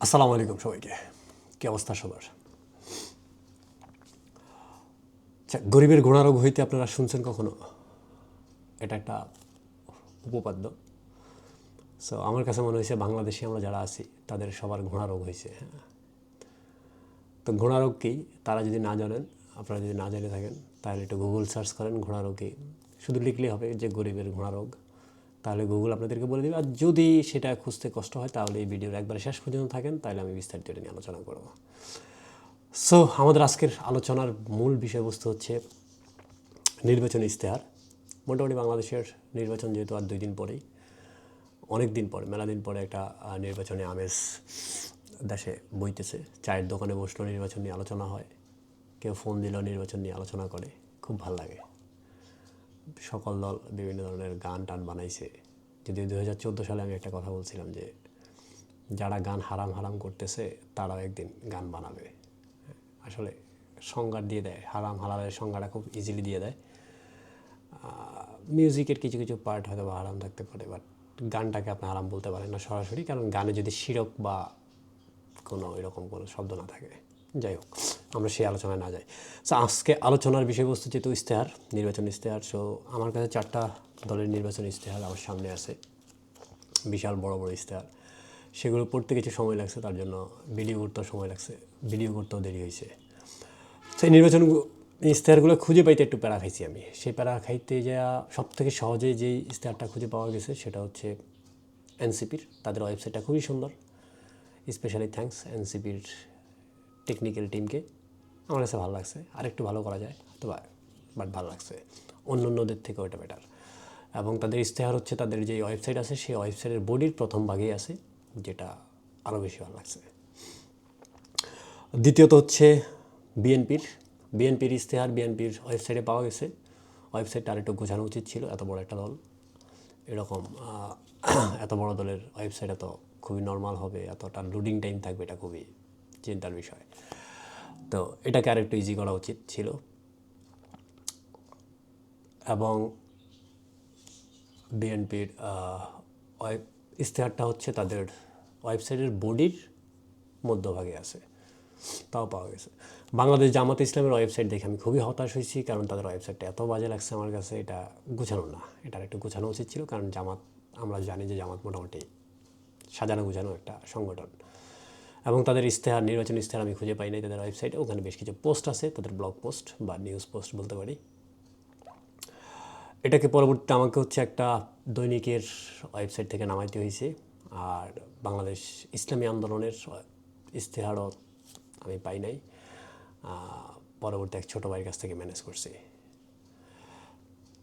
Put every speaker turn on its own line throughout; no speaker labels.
আসসালামু আলাইকুম সবাইকে। কি অবস্থা সবার? আচ্ছা, গরিবের ঘোড়া রোগ হইতে আপনারা শুনছেন কখনো? এটা একটা উপপাদ্য। সো আমার কাছে মনে হয়েছে বাংলাদেশে আমরা যারা আছি তাদের সবার ঘোড়া রোগ হয়েছে। তো ঘোড়া রোগ কী তারা যদি না জানেন, আপনারা যদি না জেনে থাকেন তাহলে একটু গুগল সার্চ করেন ঘোড়া রোগ কী। শুধু লিখলেই হবে যে গরিবের ঘোড়া রোগ, তাহলে গুগল আপনাদেরকে বলে দেবে। আর যদি সেটা খুঁজতে কষ্ট হয় তাহলে এই ভিডিওর একবার শেষ পর্যন্ত থাকেন, তাহলে আমি বিস্তারিত এটা নিয়ে আলোচনা করব। সো আমাদের আজকের আলোচনার মূল বিষয়বস্তু হচ্ছে নির্বাচনী ইশতেহার। মোটামুটি বাংলাদেশের নির্বাচন যেহেতু আর 2 দিন পরেই, অনেক দিন পরে, মেলা দিন পরে একটা নির্বাচনী আমেজ দেশে বইতেছে। চায়ের দোকানে বসলেও নির্বাচন নিয়ে আলোচনা হয়, কেউ ফোন দিলেও নির্বাচন নিয়ে আলোচনা করে, খুব ভাল লাগে। সকল দল বিভিন্ন ধরনের গান টান বানাইছে। যদিও 2014 সালে আমি একটা কথা বলছিলাম যে যারা গান হারাম হারাম করতেছে তারাও একদিন গান বানাবে। আসলে সংজ্ঞা দিয়ে দেয়, হারাম হালালের সংজ্ঞাটা খুব ইজিলি দিয়ে দেয়। মিউজিকের কিছু কিছু পার্ট হয়তো বা হারাম থাকতে পারে, বাট গানটাকে আপনি হারাম বলতে পারেন না সরাসরি, কারণ গানে যদি শিরক বা কোনো এরকম কোনো শব্দ না থাকে। যাই হোক, আমরা সেই আলোচনায় না যাই। সো আজকে আলোচনার বিষয়বস্তু যেহেতু ইশতেহার, নির্বাচন ইশতেহার। সো আমার কাছে 4টা দলের নির্বাচন ইশতেহার আমার সামনে আছে, বিশাল বড় বড় ইশতেহার। সেগুলো পড়তে কিছু সময় লাগছে, তার জন্য ভিডিও করতেও সময় লাগছে, ভিডিও করতেও দেরি হয়েছে। সেই নির্বাচন ইশতেহারগুলো খুঁজে পাইতে একটু প্যারা খাইছি আমি। সেই প্যারা খাইতে যা সবথেকে সহজে যেই ইশতেহারটা খুঁজে পাওয়া গেছে সেটা হচ্ছে এনসিপির। তাদের ওয়েবসাইটটা খুবই সুন্দর, স্পেশালি থ্যাঙ্কস এনসিপির টেকনিক্যাল টিমকে। আমার কাছে ভালো লাগছে, আর একটু ভালো করা যায় তো, বাট ভালো লাগছে, অন্য অন্যদের থেকে ওইটা বেটার। এবং তাদের ইশতেহার হচ্ছে তাদের যে ওয়েবসাইট আছে সেই ওয়েবসাইটের বডির প্রথম ভাগেই আছে, যেটা আরও বেশি ভালো লাগছে। দ্বিতীয়ত হচ্ছে বিএনপির ইশতেহার বিএনপির ওয়েবসাইটে পাওয়া গেছে। ওয়েবসাইটটা আরেকটু গোছানো উচিত ছিল, এত বড় একটা দল, এরকম এত বড় দলের ওয়েবসাইট এত খুবই নর্মাল হবে, এতটা লোডিং টাইম থাকবে, এটা খুবই চিন্তার বিষয়। তো এটাকে আরেকটু ইজি করা উচিত ছিল। এবং বিএনপির ইশতেহারটা হচ্ছে তাদের ওয়েবসাইটের বডির মধ্যভাগে আছে, তাও পাওয়া গেছে। বাংলাদেশ জামাত ইসলামের ওয়েবসাইট দেখে আমি খুবই হতাশ হয়েছি, কারণ তাদের ওয়েবসাইটটা এত বাজে লাগছে আমার কাছে। এটা গুছানো না, এটার একটু গোছানো উচিত ছিল, কারণ জামাত, আমরা জানি যে জামাত মোটামুটি সাজানো গুছানো একটা সংগঠন। এবং তাদের ইশতেহার, নির্বাচন ইশতেহার আমি খুঁজে পাই নাই তাদের ওয়েবসাইটে। ওখানে বেশ কিছু পোস্ট আছে, তাদের ব্লগ পোস্ট বা নিউজ পোস্ট বলতে পারি। এটাকে পরবর্তীতে আমাকে হচ্ছে একটা দৈনিকের ওয়েবসাইট থেকে নামাইতে হয়েছে। আর বাংলাদেশ ইসলামী আন্দোলনের ইশতেহারও আমি পাই নাই, পরবর্তী এক ছোটো ভাইয়ের কাছ থেকে ম্যানেজ করছি।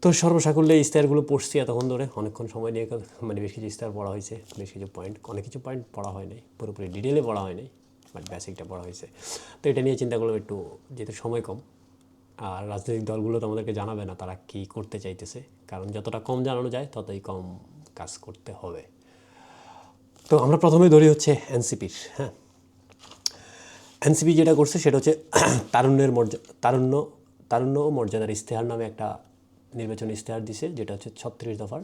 তো সর্বসাকুল্যে ইশতেহারগুলো পড়ছি এতক্ষণ ধরে, অনেকক্ষণ সময় নিয়ে, মানে বেশ কিছু ইশতেহার পড়া হয়েছে, বেশ কিছু পয়েন্ট, অনেক কিছু পয়েন্ট পড়া হয় নাই, পুরোপুরি ডিটেলে পড়া হয় নাই, বাট বেসিকটা পড়া হয়েছে। তো এটা নিয়ে চিন্তা করলাম একটু, যেহেতু সময় কম, আর রাজনৈতিক দলগুলো তো আমাদেরকে জানাবে না তারা কী করতে চাইতেছে, কারণ যতটা কম জানানো যায় ততই কম কাজ করতে হবে। তো আমরা প্রথমে ধরি হচ্ছে এনসিপির। এনসিপি যেটা করছে সেটা হচ্ছে তারুণ্য ও মর্যাদার ইশতেহার নামে একটা নির্বাচনী ইশতেহার দিছে, যেটা হচ্ছে 36 দফার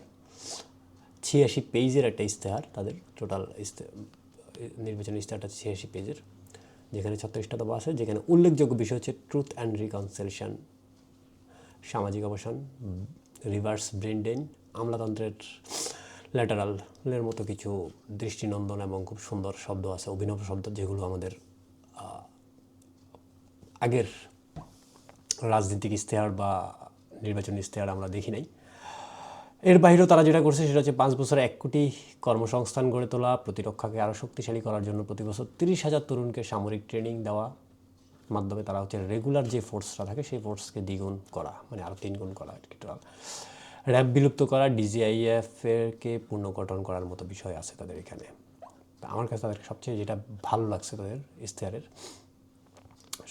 86 পেজের একটা ইশতেহার। তাদের টোটাল নির্বাচনী ইশতেহারটা 86 পেজের, যেখানে 36টা দফা আছে, যেখানে উল্লেখযোগ্য বিষয় হচ্ছে ট্রুথ অ্যান্ড রিকনসিলিয়েশন, সামাজিক অবসান, রিভার্স ব্রেন ড্রেন, আমলাতন্ত্রের ল্যাটারালের মতো কিছু দৃষ্টিনন্দন এবং খুব সুন্দর শব্দ আছে, অভিনব শব্দ, যেগুলো আমাদের আগের রাজনৈতিক ইশতেহার বা নির্বাচনী ইশতেহার আমরা দেখি নাই। এর বাইরেও তারা যেটা করছে সেটা হচ্ছে 5 বছরে 1 কোটি কর্মসংস্থান গড়ে তোলা, প্রতিরক্ষাকে আরও শক্তিশালী করার জন্য প্রতি বছর 30,000 তরুণকে সামরিক ট্রেনিং দেওয়া, মাধ্যমে তারা হচ্ছে রেগুলার যে ফোর্সটা থাকে সেই ফোর্সকে দ্বিগুণ করা, মানে আরও 3 গুণ করা আর কি। টোটাল র্যাব বিলুপ্ত করা, ডিজিআইএফকে পুনর্গঠন করার মতো বিষয় আছে তাদের এখানে। আমার কাছে তাদের সবচেয়ে যেটা ভালো লাগছে তাদের ইশতেহারের,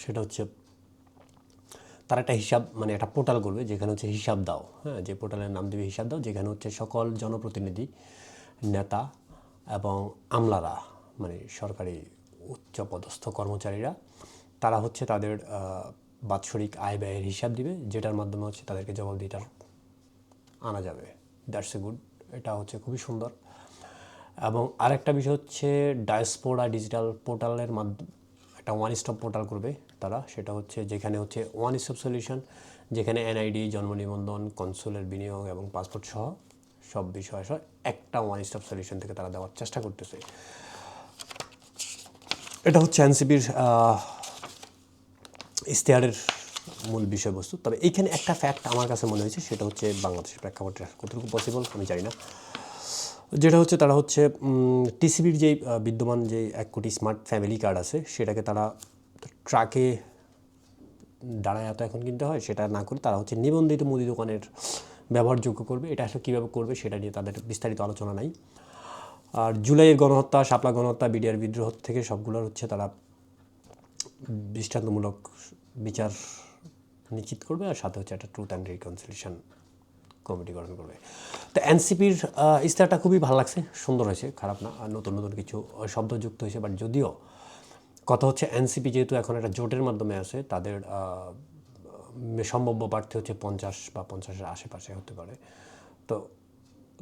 সেটা হচ্ছে তারা একটা হিসাব, মানে একটা পোর্টাল করবে যেখানে হচ্ছে হিসাব দাও, যে পোর্টালের নাম দেবে হিসাব দাও, যেখানে হচ্ছে সকল জনপ্রতিনিধি, নেতা এবং আমলারা, মানে সরকারি উচ্চপদস্থ কর্মচারীরা, তারা হচ্ছে তাদের বাৎসরিক আয় ব্যয়ের হিসাব দিবে, যেটার মাধ্যমে হচ্ছে তাদেরকে জবাবদিহিতার আনা যাবে। দ্যাটস এ গুড, এটা হচ্ছে খুবই সুন্দর। এবং আরেকটা বিষয় হচ্ছে ডায়াসপোরা ডিজিটাল পোর্টালের মাধ্যমে একটা ওয়ান স্টপ পোর্টাল করবে তারা, সেটা হচ্ছে যেখানে হচ্ছে ওয়ান স্টপ সলিউশন, যেখানে এনআইডি, জন্ম নিবন্ধন, কনসুলের বিনিয়োগ এবং পাসপোর্ট সহ সব বিষয় সহ একটা ওয়ান স্টপ সলিউশন থেকে তারা দেওয়ার চেষ্টা করতেছে। এটা হচ্ছে এনসিপির ইশতেহারের মূল বিষয়বস্তু। তবে এইখানে একটা ফ্যাক্ট আমার কাছে মনে হয়েছে, সেটা হচ্ছে বাংলাদেশের প্রেক্ষাপটে কতটুকু পসিবল আমি জানি না, যেটা হচ্ছে তারা হচ্ছে টিসিবির যেই বিদ্যমান যে 1 কোটি স্মার্ট ফ্যামিলি কার্ড আছে সেটাকে তারা ট্রাকে দাঁড়ায় এত এখন কিনতে হয়, সেটা না করে তারা হচ্ছে নিবন্ধিত মুদি দোকানের ব্যবহারযোগ্য করবে। এটা আসলে কীভাবে করবে সেটা নিয়ে তাদের বিস্তারিত আলোচনা নাই। আর জুলাইয়ের গণহত্যা, শাপলা গণহত্যা, বিডিআর বিদ্রোহ থেকে সবগুলোর হচ্ছে তারা দৃষ্টান্তমূলক বিচার নিশ্চিত করবে, আর সাথে হচ্ছে একটা ট্রুথ অ্যান্ড রিকনসিলিয়েশন কমিটি গঠন করবে। তো এনসিপির ইস্তাহারটা খুবই ভালো লাগছে, সুন্দর হয়েছে, খারাপ না। আর নতুন নতুন কিছু শব্দ যুক্ত হয়েছে, বাট যদিও কথা হচ্ছে এনসিপি যেহেতু এখন একটা জোটের মাধ্যমে আছে, তাদের সম্ভাব্য প্রার্থী হচ্ছে 50 বা 50-এর আশেপাশে হতে পারে। তো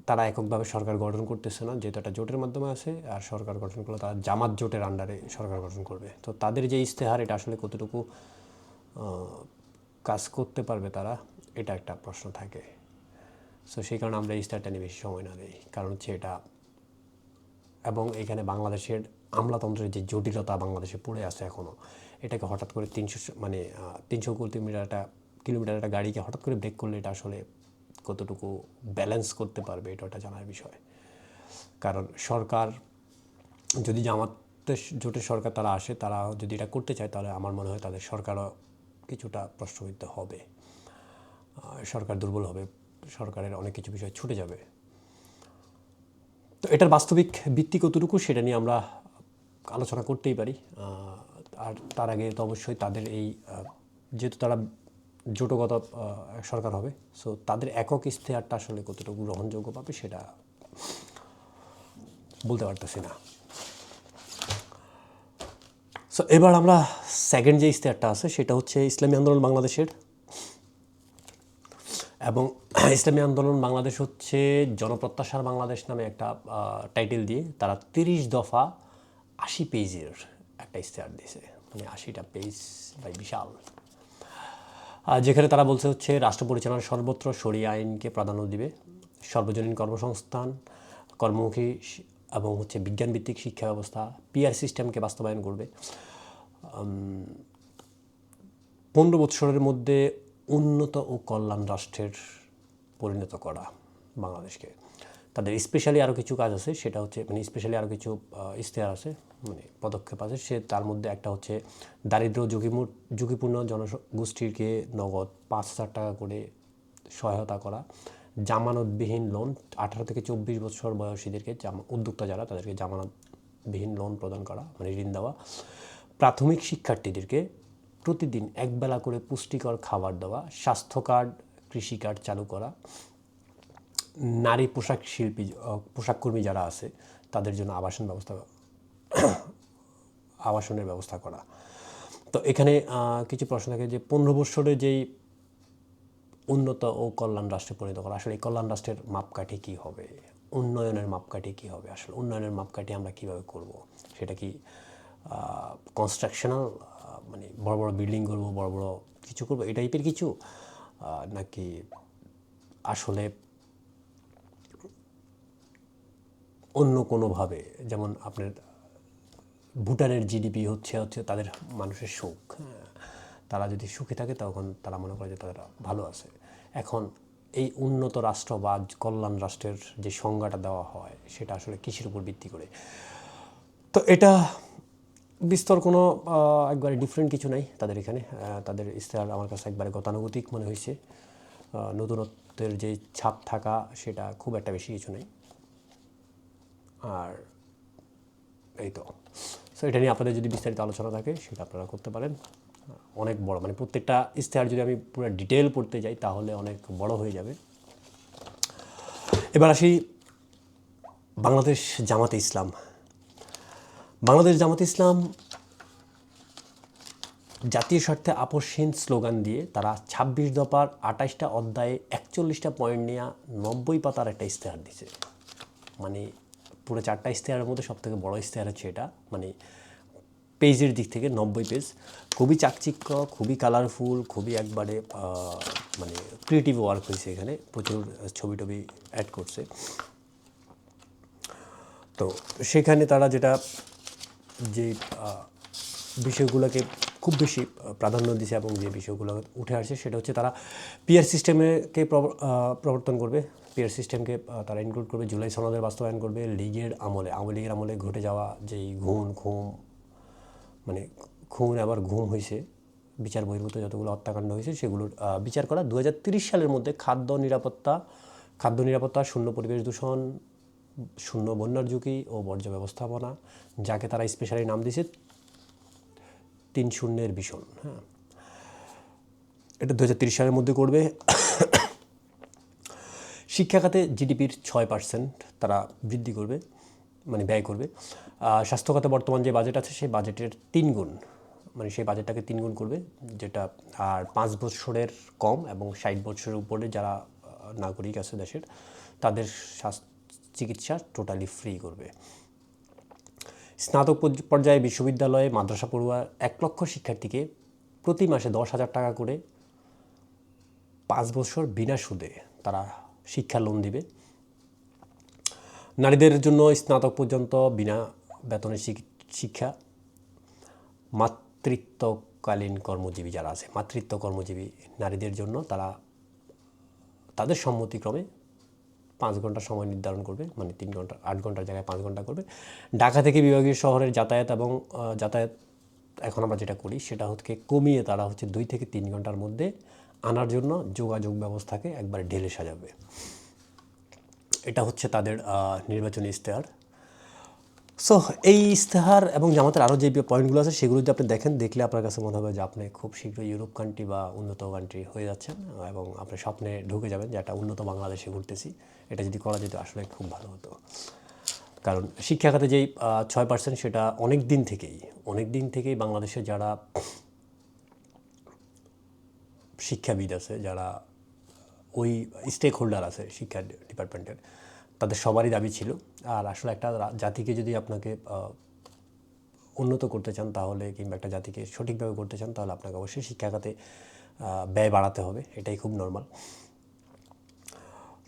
তারা এককভাবে সরকার গঠন করতেছে না, যেহেতু একটা জোটের মাধ্যমে আছে, আর সরকার গঠন করলে তারা জামাত জোটের আন্ডারে সরকার গঠন করবে। তো তাদের যে ইশতেহার, এটা আসলে কতটুকু কাজ করতে পারবে তারা, এটা একটা প্রশ্ন থাকে। সো সেই কারণে আমরা ইশতেহারটা নিয়ে বেশি সময় না দিই, কারণ হচ্ছে এটা, এবং এখানে বাংলাদেশের আমলাতন্ত্রের যে জটিলতা বাংলাদেশে পড়ে আছে এখনও, এটাকে হঠাৎ করে 300 কিলোমিটার একটা গাড়িকে হঠাৎ করে ব্রেক করলে এটা আসলে কতটুকু ব্যালেন্স করতে পারবে, এটা একটা জানার বিষয়। কারণ সরকার যদি জামাতের জোটের সরকার তারা আসে, তারা যদি এটা করতে চায়, তাহলে আমার মনে হয় তাদের সরকারও কিছুটা প্রশ্নবিদ্ধ হবে, সরকার দুর্বল হবে, সরকারের অনেক কিছু বিষয় ছুটে যাবে। তো এটার বাস্তবিক ভিত্তি কতটুকু সেটা নিয়ে আমরা আলোচনা করতেই পারি। আর তার আগে তো অবশ্যই তাদের এই যেহেতু তারা জোটগত সরকার হবে, সো তাদের একক ইশতেহারটা আসলে কতটুকু গ্রহণযোগ্য পাবে সেটা বলতে পারতেছি না। সো এবার আমরা সেকেন্ড যে ইশতেহারটা আছে সেটা হচ্ছে ইসলামী আন্দোলন বাংলাদেশের। এবং ইসলামী আন্দোলন বাংলাদেশ হচ্ছে জনপ্রত্যাশার বাংলাদেশ নামে একটা টাইটেল দিয়ে তারা 30 দফা 80 পেজের একটা ইশতেহার দিয়েছে, মানে 80টা পেজ ভাই, বিশাল। যেখানে তারা বলছে হচ্ছে রাষ্ট্র পরিচালনার সর্বত্র শরিয়া আইনকে প্রাধান্য দিবে, সর্বজনীন কর্মসংস্থান, কর্মমুখী এবং হচ্ছে বিজ্ঞানভিত্তিক শিক্ষা ব্যবস্থা, পিআর সিস্টেমকে বাস্তবায়ন করবে, 15 বৎসরের মধ্যে উন্নত ও কল্যাণ রাষ্ট্রের পরিণত করা বাংলাদেশকে। তাদের স্পেশালি আরও কিছু কাজ আছে, সেটা হচ্ছে মানে স্পেশালি আরও কিছু ইশতেহার আছে, মানে পদক্ষেপ আছে। সে তার মধ্যে একটা হচ্ছে দারিদ্র ঝুঁকিপূর্ণ জনগোষ্ঠীকে নগদ 5,000 টাকা করে সহায়তা করা, জামানতবিহীন লোন 18 থেকে 24 বছর বয়সীদেরকে, উদ্যোক্তা যারা তাদেরকে জামানতবিহীন লোন প্রদান করা, মানে ঋণ দেওয়া, প্রাথমিক শিক্ষার্থীদেরকে প্রতিদিন একবেলা করে পুষ্টিকর খাবার দেওয়া, স্বাস্থ্য কার্ড, কৃষি কার্ড চালু করা, নারী পোশাক কর্মী যারা আছে তাদের জন্য আবাসনের ব্যবস্থা করা। তো এখানে কিছু প্রশ্ন থাকে যে 15 বছরে যেই উন্নত ও কল্যাণ রাষ্ট্রে পরিণত করা, আসলে এই কল্যাণ রাষ্ট্রের মাপকাঠি কী হবে, উন্নয়নের মাপকাঠি কী হবে, আসলে উন্নয়নের মাপকাঠি আমরা কীভাবে করব, সেটা কি কনস্ট্রাকশনাল, মানে বড় বড় বিল্ডিং করবো, বড় বড় কিছু করবো, এই টাইপের কিছু, নাকি আসলে অন্য কোনোভাবে, যেমন আপনার ভুটানের জিডিপি হচ্ছে তাদের মানুষের সুখ, তারা যদি সুখে থাকে তখন তারা মনে করে যে তারা ভালো আছে। এখন এই উন্নত রাষ্ট্র বা কল্যাণ রাষ্ট্রের যে সংজ্ঞাটা দেওয়া হয় সেটা আসলে কিসের উপর ভিত্তি করে, তো এটা বিস্তর কোনো একবারে ডিফারেন্ট কিছু নাই তাদের এখানে। তাদের ইশতেহার আমার কাছে একবারে গতানুগতিক মনে হয়েছে, নতুনত্বের যে ছাপ থাকা সেটা খুব একটা বেশি কিছু নেই। আর এই তো, সো এটা নিয়ে আপনাদের যদি বিস্তারিত আলোচনা থাকে সেটা আপনারা করতে পারেন। অনেক বড়, মানে প্রত্যেকটা ইশতেহার যদি আমি পুরো ডিটেল পড়তে যাই তাহলে অনেক বড় হয়ে যাবে। এবার আসি বাংলাদেশ জামাতে ইসলাম। বাংলাদেশ জামাতে ইসলাম জাতীয় স্বার্থে আপোষহীন স্লোগান দিয়ে তারা 26 দফার 28টা অধ্যায়ে 41টা পয়েন্ট নিয়ে 90 পাতার একটা ইশতেহার দিছে। মানে পুরো 4টা ইশতেহারের মধ্যে সবথেকে বড় ইশতেহার হচ্ছে এটা, মানে পেজের দিক থেকে 90 পেজ, খুবই চাকচিক্য, খুবই কালারফুল, খুবই একবারে মানে ক্রিয়েটিভ ওয়ার্ক হয়েছে এখানে, প্রচুর ছবি টবি অ্যাড করছে। তো সেখানে তারা যেটা যে বিষয়গুলোকে খুব বেশি প্রাধান্য দিছে এবং যে বিষয়গুলো উঠে আসছে সেটা হচ্ছে তারা পিয়ার সিস্টেমকে প্রবর্তন করবে। পিয়ার সিস্টেমকে তারা ইনক্লুড করবে, জুলাই সনদের বাস্তবায়ন করবে, আওয়ামী লীগের আমলে ঘটে যাওয়া যেই ঘুম মানে খুন আবার ঘুম হয়েছে, বিচার বহির্ভূত যতগুলো হত্যাকাণ্ড হয়েছে সেগুলোর বিচার করা। 2030 সালের মধ্যে খাদ্য নিরাপত্তা, শূন্য পরিবেশ দূষণ, শূন্য বন্যার ঝুঁকি ও বর্জ্য ব্যবস্থাপনা, যাকে তারা স্পেশালি নাম দিয়েছে 3 মিশন। হ্যাঁ, এটা 2030 সালের মধ্যে করবে। শিক্ষা খাতে জিডিপির 6% তারা বৃদ্ধি করবে, মানে ব্যয় করবে। স্বাস্থ্য খাতে বর্তমান যে বাজেট আছে সেই বাজেটের 3 গুণ, মানে সেই বাজেটটাকে 3 গুণ করবে, যেটা আর 5 বছরের কম এবং 60 বছরের উপরে যারা নাগরিক আছে দেশের তাদের চিকিৎসা টোটালি ফ্রি করবে। স্নাতক পর্যায়ে বিশ্ববিদ্যালয়ে মাদ্রাসা পড়ুয়া 1 লক্ষ শিক্ষার্থীকে প্রতি মাসে 10,000 টাকা করে 5 বছর বিনা সুদে তারা শিক্ষা লোন দিবে। নারীদের জন্য স্নাতক পর্যন্ত বিনা বেতনের শিক্ষা। মাতৃত্বকালীন কর্মজীবী যারা আছে, মাতৃত্ব কর্মজীবী নারীদের জন্য তারা তাদের সম্মতিক্রমে 5 ঘন্টা সময় নির্ধারণ করবে, মানে 3 ঘন্টা, 8 ঘন্টার জায়গায় 5 ঘন্টা করবে। ঢাকা থেকে বিভাগীয় শহরের যাতায়াত এখন আমরা যেটা করি সেটা হচ্ছে কমিয়ে তারা হচ্ছে 2 থেকে 3 ঘন্টার মধ্যে আনার জন্য যোগাযোগ ব্যবস্থাকে একবার ঢেলে সাজাবে। এটা হচ্ছে তাদের নির্বাচনী ইশতেহার। সো এই ইশতেহার এবং জামাতের আরও যে পয়েন্টগুলো আছে সেগুলো যদি আপনি দেখলে আপনার কাছে মনে হবে যে আপনি খুব শীঘ্রই ইউরোপ কান্ট্রি বা উন্নত কান্ট্রি হয়ে যাচ্ছেন এবং আপনি স্বপ্নে ঢুকে যাবেন যে একটা উন্নত বাংলাদেশে ঘুরতেছি। এটা যদি করা যেত আসলে খুব ভালো হতো, কারণ শিক্ষা খাতে যেই 6% সেটা অনেক দিন থেকেই বাংলাদেশে যারা শিক্ষাবিদ আছে, যারা ওই স্টেক হোল্ডার আছে শিক্ষা ডিপার্টমেন্টের, তাদের সবারই দাবি ছিল। আর আসলে একটা জাতিকে যদি আপনাকে উন্নত করতে চান তাহলে, কিংবা একটা জাতিকে সঠিকভাবে করতে চান তাহলে আপনাকে অবশ্যই শিক্ষা খাতে ব্যয় বাড়াতে হবে, এটাই খুব নর্মাল।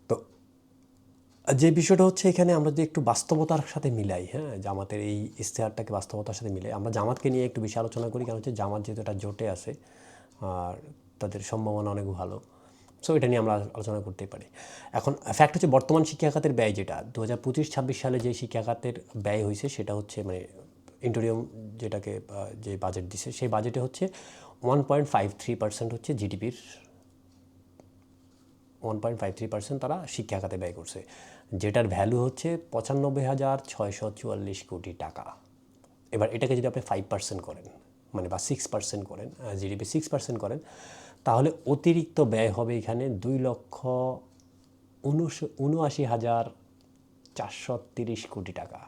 তো যে বিষয়টা হচ্ছে এখানে আমরা যদি একটু বাস্তবতার সাথে মিলাই, হ্যাঁ, জামাতের এই ইশতেহারটাকে বাস্তবতার সাথে মিলাই, আমরা জামাতকে নিয়ে একটু বেশি আলোচনা করি, কারণ হচ্ছে জামাত যেহেতু এটা জোটে আছে আর তাদের সম্ভাবনা অনেক ভালো। সো এটা নিয়ে আমরা আলোচনা করতেই পারি। এখন ফ্যাক্ট হচ্ছে বর্তমান শিক্ষা খাতের ব্যয় যেটা 2025-26 সালে যে শিক্ষা খাতের ব্যয় হয়েছে সেটা হচ্ছে মানে ইন্টোরিয়াম যেটাকে যে বাজেট দিছে সেই বাজেটে হচ্ছে 1.53% হচ্ছে জিডিপির 1.53% তারা শিক্ষা খাতে ব্যয় করছে, যেটার ভ্যালু হচ্ছে 95,644 কোটি টাকা। এবার এটাকে যদি আপনি 5% করেন, মানে বা 6% করেন, জিডিপি 6% করেন, তাহলে অতিরিক্ত ব্যয় হবে এখানে 2,79,430 কোটি টাকা।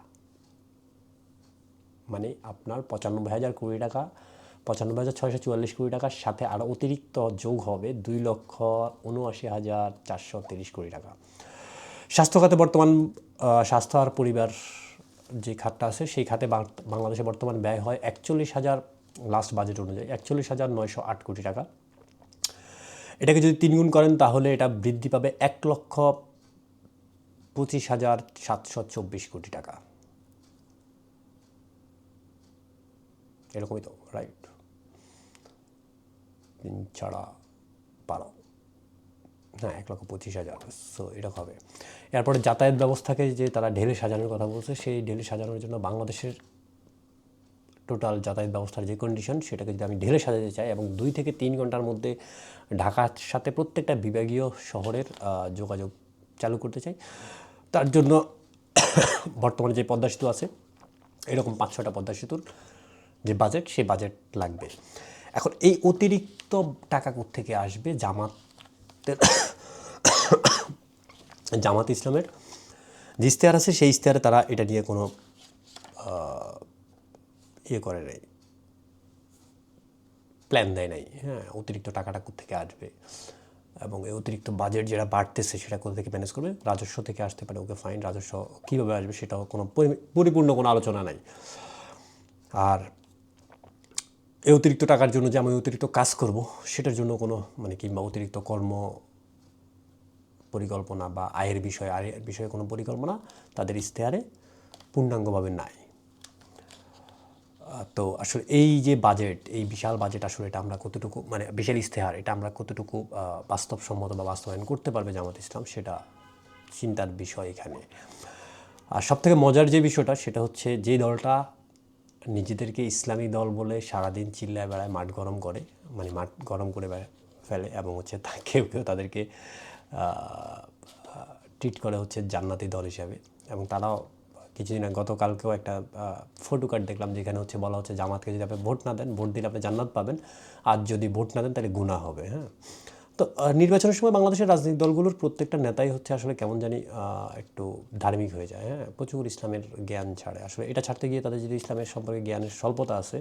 মানে আপনার 95,644 কোটি টাকার সাথে আরও অতিরিক্ত যোগ হবে 2,79,430 কোটি টাকা। স্বাস্থ্য খাতে বর্তমান স্বাস্থ্য আর পরিবার যে খাতটা আছে সেই খাতে বাংলাদেশে বর্তমান ব্যয় হয় 41,000, লাস্ট বাজেট অনুযায়ী 41,908 কোটি টাকা। এটাকে যদি 3 গুণ করেন তাহলে এটা বৃদ্ধি পাবে 1,25,724 কোটি টাকা। এরকমই তো, রাইট? 3 ছাড়া 12, হ্যাঁ, 1,25,000। সো এরকম হবে। এরপরে যাতায়াত ব্যবস্থাকে যে তারা ঢেলে সাজানোর কথা বলছে, সেই ঢেলে সাজানোর জন্য বাংলাদেশের টোটাল যাতায়াত ব্যবস্থার যে কন্ডিশন সেটাকে যদি আমি ঢেলে সাজাতে চাই এবং 2 থেকে 3 ঘন্টার মধ্যে ঢাকার সাথে প্রত্যেকটা বিভাগীয় শহরের যোগাযোগ চালু করতে চাই, তার জন্য বর্তমানে যে পদ্মা সেতু আছে এরকম 5-6টা পদ্মা সেতুর যে বাজেট, সেই বাজেট লাগবে। এখন এই অতিরিক্ত টাকা কোত্থেকে আসবে? জামাত ইসলামের যে ইশতেহার আছে সেই ইশতেহারে তারা এটা নিয়ে কোনো করে নাই, প্ল্যান দেয় নাই, হ্যাঁ, অতিরিক্ত টাকাটা কোত্থেকে আসবে। এবং এই অতিরিক্ত বাজেট যেটা বাড়তেছে সেটা কোথা থেকে ম্যানেজ করবে, রাজস্ব থেকে আসতে পারে, ওকে ফাইন, রাজস্ব কীভাবে আসবে সেটাও কোনো পরিপূর্ণ কোনো আলোচনা নাই। আর এই অতিরিক্ত টাকার জন্য যে আমি অতিরিক্ত কাজ করব সেটার জন্য কোনো মানে কিংবা অতিরিক্ত কর্ম পরিকল্পনা বা আয়ের বিষয়ে কোনো পরিকল্পনা তাদের ইশতেহারে পূর্ণাঙ্গভাবে নাই। তো আসলে এই যে বাজেট, এই বিশাল বাজেট আসলে এটা আমরা কতটুকু মানে বিশাল ইশতেহার এটা আমরা কতটুকু বাস্তবসম্মত বা বাস্তবায়ন করতে পারবে জামাত ইসলাম, সেটা চিন্তার বিষয় এখানে। আর সবথেকে মজার যে বিষয়টা সেটা হচ্ছে যে দলটা নিজেদেরকে ইসলামী দল বলে সারাদিন চিল্লায় বেড়ায়, মাঠ গরম করে, মানে মাঠ গরম করে ফেলে এবং হচ্ছে কেউ কেউ তাদেরকে ট্রিট করে হচ্ছে জান্নাতি দল হিসাবে। এবং তারাও কিছুদিন আগে গতকালকেও একটা ফটো কার্ড দেখলাম যেখানে হচ্ছে বলা হচ্ছে জামাতকে যদি আপনি ভোট না দেন, ভোট দিলে আপনি জান্নাত পাবেন, আর যদি ভোট না দেন তাহলে গুনাহ হবে। হ্যাঁ, তো নির্বাচনের সময় বাংলাদেশের রাজনৈতিক দলগুলোর প্রত্যেকটা নেতাই হচ্ছে আসলে কেমন জানি একটু ধার্মিক হয়ে যায়। হ্যাঁ, প্রচুর ইসলামের জ্ঞান ছাড়ে। আসলে এটা ছাড়তে গিয়ে তাদের যদি ইসলামের সম্পর্কে জ্ঞানের স্বল্পতা আছে,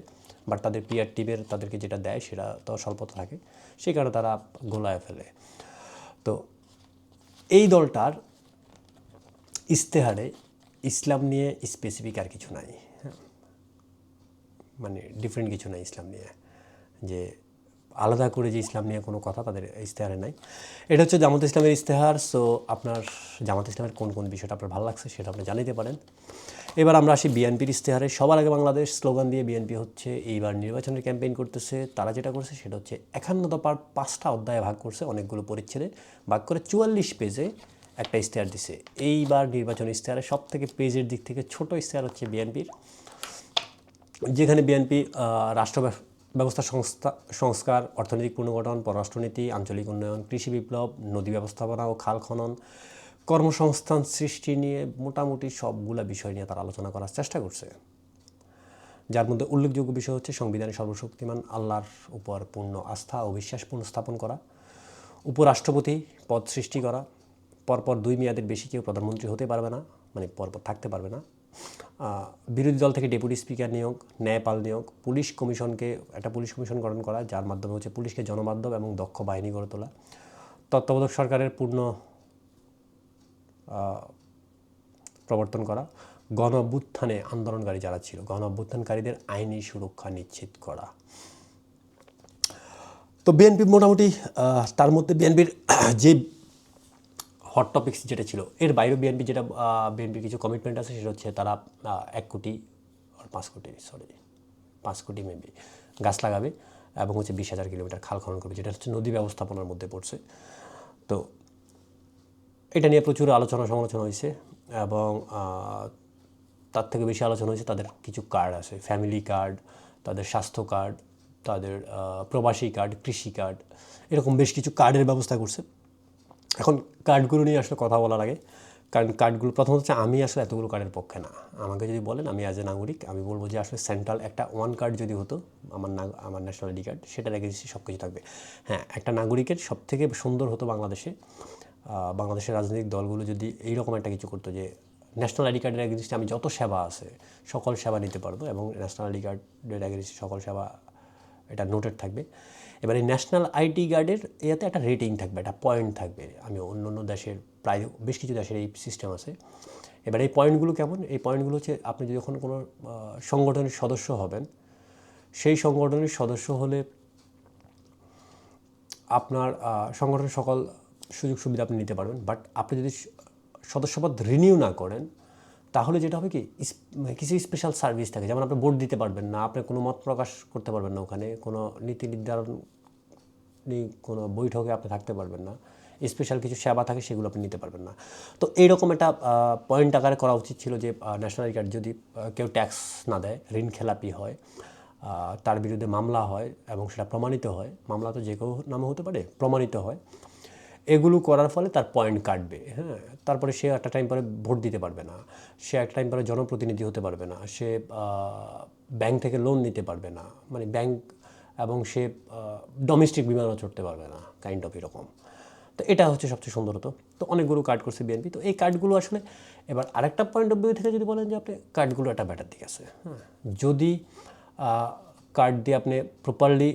বাট তাদের পিআর টিমের তাদেরকে যেটা দেয় সেটা তো স্বল্পতা থাকে, সেই কারণে তারা গোলায় ফেলে। তো এই দলটার ইশতেহারে ইসলাম নিয়ে স্পেসিফিক আর কিছু নাই। হ্যাঁ, মানে ডিফারেন্ট কিছু নাই ইসলাম নিয়ে, যে আলাদা করে যে ইসলাম নিয়ে কোনো কথা তাদের ইশতেহারে নাই। এটা হচ্ছে জামাত ইসলামের ইশতেহার। সো আপনার জামাত ইসলামের কোন কোন বিষয়টা আপনার ভালো লাগছে সেটা আপনি জানাতে পারেন। এবার আমরা আসি বিএনপির ইশতেহারে। সবার আগে বাংলাদেশ স্লোগান দিয়ে বিএনপি হচ্ছে এইবার নির্বাচনের ক্যাম্পেইন করতেছে। তারা যেটা করছে সেটা হচ্ছে 51 দফার 5টা অধ্যায়ে ভাগ করছে, অনেকগুলো পরিচ্ছেদে ভাগ করে 44 পেজে একটা ইশতেহার দিছে। এইবার নির্বাচন ইশতেহারে সব থেকে পেজের দিক থেকে ছোট ইশতেহার হচ্ছে বিএনপির, যেখানে বিএনপি রাষ্ট্র ব্যবস্থা সংস্কার, অর্থনৈতিক পুনর্গঠন, পররাষ্ট্রনীতি, আঞ্চলিক উন্নয়ন, কৃষি বিপ্লব, নদী ব্যবস্থাপনা ও খাল খনন, কর্মসংস্থান সৃষ্টি নিয়ে মোটামুটি সবগুলা বিষয় নিয়ে তারা আলোচনা করার চেষ্টা করছে। যার মধ্যে উল্লেখযোগ্য বিষয় হচ্ছে সংবিধানে সর্বশক্তিমান আল্লাহর উপর পূর্ণ আস্থা ও বিশ্বাস পুনঃস্থাপন করা, উপরাষ্ট্রপতি পদ সৃষ্টি করা, পরপর 2 মেয়াদের বেশি কেউ প্রধানমন্ত্রী হতে পারবে না, মানে পরপর থাকতে পারবে না, বিরোধী দল থেকে ডেপুটি স্পিকার নিয়োগ, ন্যায়পাল নিয়োগ, পুলিশ কমিশনকে একটা পুলিশ কমিশন গঠন করা যার মাধ্যমে হচ্ছে পুলিশকে জনবান্ধব এবং দক্ষ বাহিনী গড়ে তোলা, তত্ত্বাবধায়ক সরকারের পূর্ণ প্রবর্তন করা, গণ অভ্যুত্থানে আন্দোলনকারী যারা ছিল গণ অভ্যুত্থানকারীদের আইনি সুরক্ষা নিশ্চিত করা। তো বিএনপি মোটামুটি তার মধ্যে বিএনপির যে হট টপিক্স যেটা ছিল এর বাইরেও বিএনপির কিছু কমিটমেন্ট আছে, সেটা হচ্ছে তারা 1 কোটি আর 5 কোটি মেবি গাছ লাগাবে এবং হচ্ছে 20,000 কিলোমিটার খাল খনন করবে, যেটা হচ্ছে নদী ব্যবস্থাপনার মধ্যে পড়ছে। তো এটা নিয়ে প্রচুর আলোচনা সমালোচনা হয়েছে এবং তার থেকে বেশি আলোচনা হয়েছে তাদের কিছু কার্ড আছে, ফ্যামিলি কার্ড, তাদের স্বাস্থ্য কার্ড, তাদের প্রবাসী কার্ড, কৃষি কার্ড, এরকম বেশ কিছু কার্ডের ব্যবস্থা করছে। এখন কার্ডগুলো নিয়ে আসলে কথা বলার আগে, কারণ কার্ডগুলো প্রথমত হচ্ছে আমি আসলে এতগুলো কার্ডের পক্ষে না। আমাকে যদি বলেন আমি অ্যাজ এ নাগরিক আমি বলবো যে আসলে সেন্ট্রাল একটা 1 কার্ড যদি হতো, আমার ন্যাশনাল আইডি কার্ড, সেটার এগেন্সি সব কিছু থাকবে। হ্যাঁ, একটা নাগরিকের সবথেকে সুন্দর হতো বাংলাদেশের রাজনৈতিক দলগুলো যদি এইরকম একটা কিছু করতো যে ন্যাশনাল আইডি কার্ডের এগেন্সি আমি যত সেবা আছে সকল সেবা নিতে পারবো এবং ন্যাশনাল আইডি কার্ডের এগেন্সি সকল সেবা এটা নোটেড থাকবে। এবার এই ন্যাশনাল আইডি কার্ডের এতে একটা রেটিং থাকবে, একটা পয়েন্ট থাকবে। আমি অন্য দেশের প্রায় বেশ কিছু দেশের এই সিস্টেম আছে। এবার এই পয়েন্টগুলো কেমন? এই পয়েন্টগুলো হচ্ছে আপনি যখন কোনো সংগঠনের সদস্য হবেন, সেই সংগঠনের সদস্য হলে আপনার সংগঠনের সকল সুযোগ সুবিধা আপনি নিতে পারবেন। বাট আপনি যদি সদস্যপদ রিনিউ না করেন তাহলে যেটা হবে কি, কিছু স্পেশাল সার্ভিস থাকে, যেমন আপনি ভোট দিতে পারবেন না, আপনি কোনো মত প্রকাশ করতে পারবেন না, ওখানে কোনো নীতি নির্ধারণ কোনো বৈঠকে আপনি থাকতে পারবেন না, স্পেশাল কিছু সেবা থাকে সেগুলো আপনি নিতে পারবেন না। তো এইরকম একটা পয়েন্ট আকারে করা উচিত ছিল যে ন্যাশনাল আইডি কার্ড যদি কেউ ট্যাক্স না দেয়, ঋণ খেলাপি হয়, তার বিরুদ্ধে মামলা হয় এবং সেটা প্রমাণিত হয়, মামলা তো যে কেউ নামে হতে পারে, প্রমাণিত হয়, এগুলো করার ফলে তার পয়েন্ট কাটবে। হ্যাঁ, তারপরে সে একটা টাইম পরে ভোট দিতে পারবে না, সে একটা টাইম পরে জনপ্রতিনিধি হতে পারবে না, সে ব্যাংক থেকে লোন নিতে পারবে না, মানে ব্যাংক, এবং সে ডোমেস্টিক বিমানও চড়তে পারবে না, কাইন্ড অফ এরকম। তো এটা হচ্ছে সবচেয়ে সুন্দর হতো। তো অনেকগুলো কার্ড করছে বিএনপি। তো এই কার্ডগুলো আসলে এবার আরেকটা পয়েন্ট অফ ভিউ থেকে যদি বলেন যে আপনি কার্ডগুলো একটা ব্যাটার দিক আছে। হ্যাঁ, যদি কার্ড দিয়ে আপনি প্রপারলি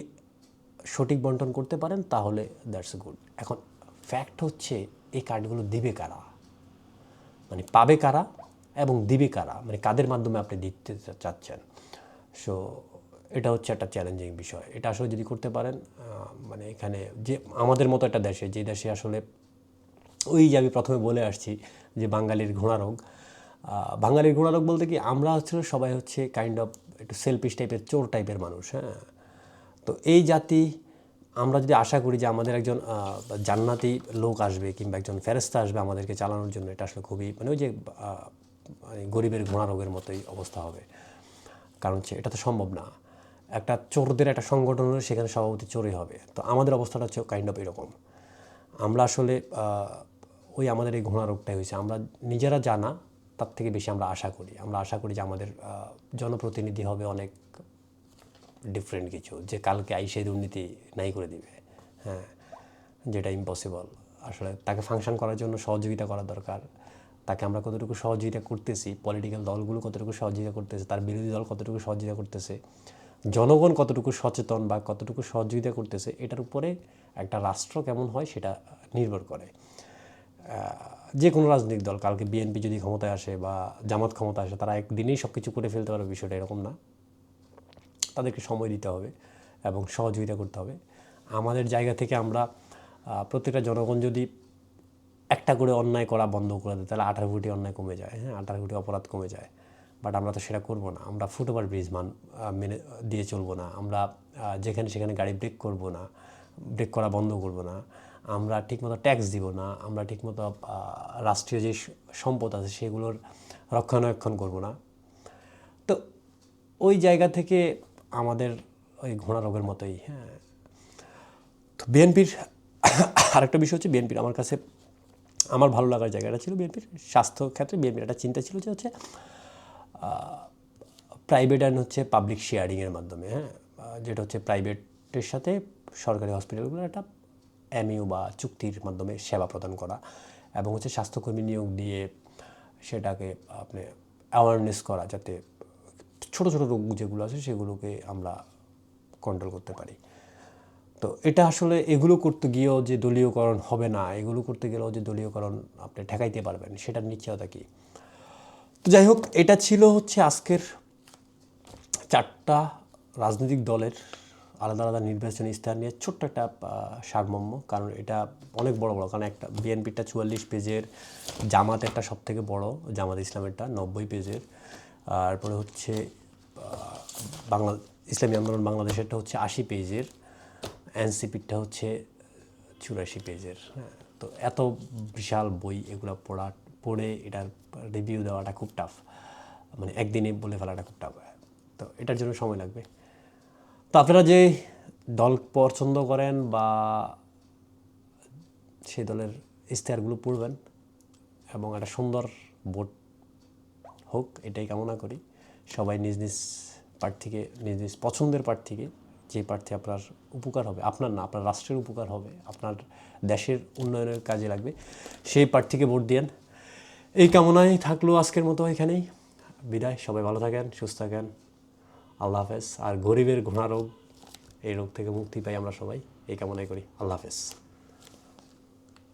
সঠিক বন্টন করতে পারেন তাহলে দ্যাটস গুড। এখন ফ্যাক্ট হচ্ছে এই কার্ডগুলো দিবে কারা, মানে পাবে কারা এবং দিবে কারা, মানে কাদের মাধ্যমে আপনি দিতে চাচ্ছেন। সো এটা হচ্ছে একটা চ্যালেঞ্জিং বিষয়। এটা আসলে যদি করতে পারেন, মানে এখানে যে আমাদের মতো একটা দেশে, যে দেশে আসলে ওই যে আমি প্রথমে বলে আসছি যে বাঙালির ঘোড়া রোগ, বাঙালির ঘোড়া রোগ বলতে কি আমরা হচ্ছে সবাই হচ্ছে কাইন্ড অফ একটু সেলফিশ টাইপের, চোর টাইপের মানুষ। হ্যাঁ, তো এই জাতি আমরা যদি আশা করি যে আমাদের একজন জান্নাতি লোক আসবে কিংবা একজন ফেরেস্তা আসবে আমাদেরকে চালানোর জন্য, এটা আসলে খুবই মানে ওই যে মানে গরিবের ঘোড়া রোগের মতোই অবস্থা হবে। কারণ হচ্ছে এটা তো সম্ভব না। একটা চোরদের একটা সংগঠন হলে সেখানে সভাপতি চোরই হবে। তো আমাদের অবস্থাটা হচ্ছে কাইন্ড অফ এরকম। আমরা আসলে ওই আমাদের এই ঘোড়া রোগটাই হয়েছে, আমরা নিজেরা জানা তার থেকে বেশি আমরা আশা করি। আমরা আশা করি যে আমাদের জনপ্রতিনিধি হবে অনেক ডিফারেন্ট কিছু, যে কালকে আইসে দুর্নীতি নাই করে দিবে। হ্যাঁ, যেটা ইম্পসিবল। আসলে তাকে ফাংশন করার জন্য সহযোগিতা করা দরকার। তাকে আমরা কতটুকু সহযোগিতা করতেছি, পলিটিক্যাল দলগুলো কতটুকু সহযোগিতা করতেছে, তার বিরোধী দল কতটুকু সহযোগিতা করতেছে, জনগণ কতটুকু সচেতন বা কতটুকু সহযোগিতা করতেছে, এটার উপরে একটা রাষ্ট্র কেমন হয় সেটা নির্ভর করে। যে কোনো রাজনৈতিক দল, কালকে বিএনপি যদি ক্ষমতায় আসে বা জামাত ক্ষমতা আসে, তারা একদিনেই সব কিছু করে ফেলতে পারবে, বিষয়টা এরকম না। তাদেরকে সময় দিতে হবে এবং সহযোগিতা করতে হবে। আমাদের জায়গা থেকে আমরা প্রত্যেকটা জনগণ যদি একটা করে অন্যায় করা বন্ধ করে দেয়, তাহলে 18 কোটি অন্যায় কমে যায়। হ্যাঁ, 18 কোটি অপরাধ কমে যায়। বাট আমরা তো সেটা করবো না। আমরা ফুটওভার ব্রিজ মেনে দিয়ে চলবো না। আমরা যেখানে সেখানে গাড়ি ব্রেক করবো না, ব্রেক করা বন্ধ করবো না। আমরা ঠিকমতো ট্যাক্স দিব না। আমরা ঠিকমতো রাষ্ট্রীয় যে সম্পদ আছে সেগুলোর রক্ষণাবেক্ষণ করবো না। তো ওই জায়গা থেকে আমাদের ওই ঘোড়া রোগের মতোই। হ্যাঁ, তো বিএনপির আরেকটা বিষয় হচ্ছে, বিএনপির আমার কাছে আমার ভালো লাগার জায়গাটা ছিল বিএনপির স্বাস্থ্য ক্ষেত্রে। বিএনপির একটা চিন্তা ছিল যে হচ্ছে প্রাইভেট অ্যান্ড হচ্ছে পাবলিক শেয়ারিংয়ের মাধ্যমে। হ্যাঁ, যেটা হচ্ছে প্রাইভেটের সাথে সরকারি হসপিটালগুলো একটা এমইউ বা চুক্তির মাধ্যমে সেবা প্রদান করা, এবং হচ্ছে স্বাস্থ্যকর্মী নিয়োগ দিয়ে সেটাকে আপনি অ্যাওয়ারনেস করা, যাতে ছোটো ছোটো রোগ যেগুলো আছে সেগুলোকে আমরা কন্ট্রোল করতে পারি। তো এটা আসলে এগুলো করতে গিয়েও যে দলীয়করণ হবে না, এগুলো করতে গেলেও যে দলীয়করণ আপনি ঠেকাইতে পারবেন, সেটার নিশ্চয়তা কি? তো যাই হোক, এটা ছিল হচ্ছে আজকের 4টা রাজনৈতিক দলের আলাদা আলাদা নির্বাচনী ইস্তাহার নিয়ে ছোট্ট একটা সারমর্ম। কারণ এটা অনেক বড় বড়, কারণ একটা বিএনপিটা 44 পেজের, জামাতেরটা সব থেকে বড়, জামাত ইসলামেরটা 90 পেজের, তারপরে হচ্ছে বাংলা ইসলামী আন্দোলন বাংলাদেশেরটা হচ্ছে 80 পেজের, এনসিপিটা হচ্ছে 84 পেজের। হ্যাঁ, তো এত বিশাল বই, এগুলো পড়ে এটার রিভিউ দেওয়াটা খুব টাফ, মানে একদিনে বলে ফেলাটা খুব টাফ। তো এটার জন্য সময় লাগবে। তো আপনারা যে দল পছন্দ করেন বা সেই দলের ইশতেহারগুলো পড়বেন এবং একটা সুন্দর ভোট হোক, এটাই কামনা করি। সবাই নিজ নিজ প্রার্থীকে, নিজ নিজ পছন্দের প্রার্থীকে, যে প্রার্থী আপনার উপকার হবে, আপনার না আপনার রাষ্ট্রের উপকার হবে, আপনার দেশের উন্নয়নের কাজে লাগবে, সেই প্রার্থীকে ভোট দিয়েন। এই কামনায় থাকলো আজকের মতো এখানেই বিদায়। সবাই ভালো থাকেন, সুস্থ থাকেন। আল্লাহ হাফেজ। আর গরিবের ঘোড়া রোগ, এই রোগ থেকে মুক্তি পাই আমরা সবাই, এই কামনাই করি। আল্লাহ হাফেজ।